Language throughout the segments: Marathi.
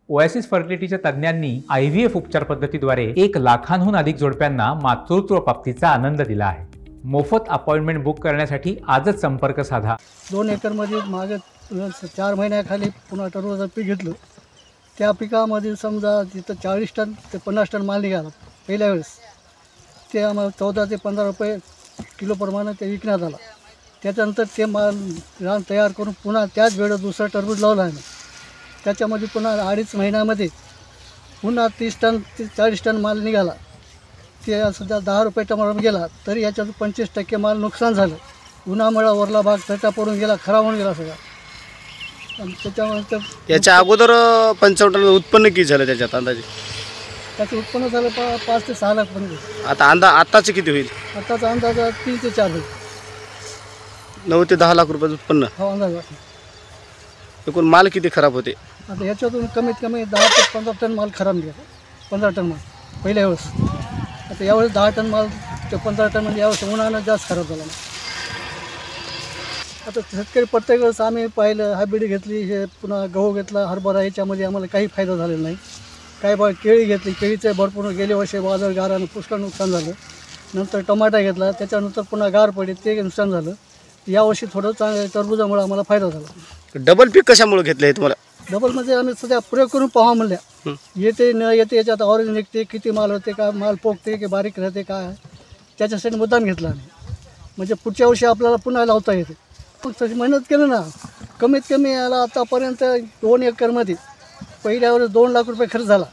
ओएसिस फर्टिलिटीच्या तज्ञांनी IVF उपचार पद्धतीद्वारे 1 लाखांहून अधिक जोडप्यांना मातृत्व प्राप्तीचा आनंद दिला आहे। मोफत अपॉइंटमेंट बुक करण्यासाठी आजच संपर्क साधा। 2 एकरमध्ये मागे 4 महिन्याखाली पुन्हा टरबूजाचं पीक घेतलं। त्या पिकामध्ये समजा तिथं 40 टन ते 50 टन माल निघाला पहिल्या वेळेस। ते आम्हाला 14 ते 15 रुपये किलो प्रमाणे ते विकण्यात आला। त्याच्यानंतर ते माल रान तयार करून पुन्हा त्याच वेळेस दुसरा टरबूज लावला आहे। त्याच्यामध्ये पुन्हा 2.5 महिन्यामध्ये पुन्हा 30 टन ते 40 टन माल निघाला। ते सध्या 10 रुपये टमाटर गेला, तरी याच्यात 25% माल नुकसान झालं। उन्हामुळे वरला भाग तटा पडून गेला, खराब होऊन गेला सगळा। आणि त्याच्यानंतर याच्या अगोदर 55 टन उत्पन्न किती झालं त्याच्यात अंदाजे? त्याचं उत्पन्न झालं 5 ते 6 लाख पर्यंत। आता आताचं किती होईल? आताचा अंदाज 3 ते 4 होईल। 9 ते 10 लाख रुपये उत्पन्न हा अंदाज। एकूण माल किती खराब होते? आता याच्यातून कमीत कमी 10 ते 15 टन माल खराब निघाला। 15 टन माल पहिल्या वेळेस। आता यावेळेस 10 टन माल ते 15 टन म्हणजे यावेळेस उन्हानं जास्त खराब झाला। आता शेतकरी प्रत्येक वेळेस आम्ही पाहिलं, हायब्रिड घेतली, हे पुन्हा गहू घेतला, हरभरा, याच्यामध्ये आम्हाला काही फायदा झालेला नाही। काही बाग केळी घेतली, केळीचे भरपूर गेले वर्षी वादळ गारानं पुष्कळ नुकसान झालं। नंतर टमाटा घेतला, त्याच्यानंतर पुन्हा गार पडली, ते नुकसान झालं। यावर्षी थोडं चांगलं टरबुजामुळे आम्हाला फायदा झाला। डबल पीक कशामुळे घेतले हे तुम्हाला? डबल म्हणजे आम्ही सध्या प्रयोग करून पाहा म्हणल्या, येते न येते, याच्यात ऑरेंज निघते, किती माल होते, का माल पोकते की बारीक राहते, काय त्याच्यासाठी मुद्दाम घेतला आम्ही। म्हणजे पुढच्या वर्षी आपल्याला पुन्हा लावता येते। मग तशी मेहनत केलं ना, कमीत कमी याला आतापर्यंत 2 एकरमध्ये पहिल्या वेळेस 2 लाख रुपये खर्च झाला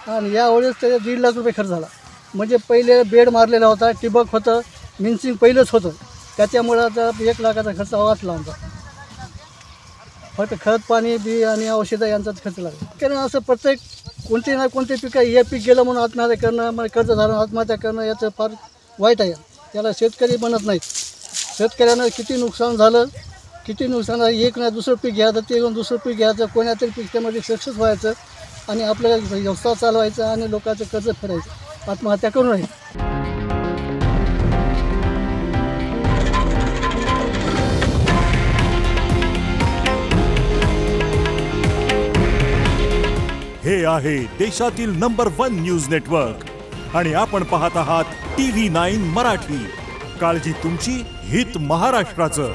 आणि यावेळेस त्याच्या 1.5 लाख रुपये खर्च झाला। म्हणजे पहिले बेड मारलेला होता, ठिबक होतं, मिन्सिंग पहिलंच होतं, त्याच्यामुळं आता 1 लाखाचा खर्च वाचला आमचा। फक्त खत पाणी बी आणि औषधं यांचाच खर्च लागला। कारण असं प्रत्येक कोणते ना कोणते पिकं हे पीक गेलं म्हणून आत्महत्या करणं, मग कर्ज झालं आत्महत्या करणं, याचं फार वाईट आहे। त्याला शेतकरी म्हणत नाहीत। शेतकऱ्यानं किती नुकसान झालं, किती नुकसान झालं, एक नाही दुसरं पीक घ्यायचं, ते घेऊन दुसरं पीक घ्यायचं, कोणातरी पिकामध्ये सक्सेस व्हायचं आणि आपल्याला व्यवसाय चालवायचा आणि लोकांचं कर्ज फेडायचं, आत्महत्या करू नये। हे आहे देशातील नंबर 1 न्यूज नेटवर्क आणि आपण पाहत आहात TV9 मराठी। काळजी तुमची, हित महाराष्ट्राचं।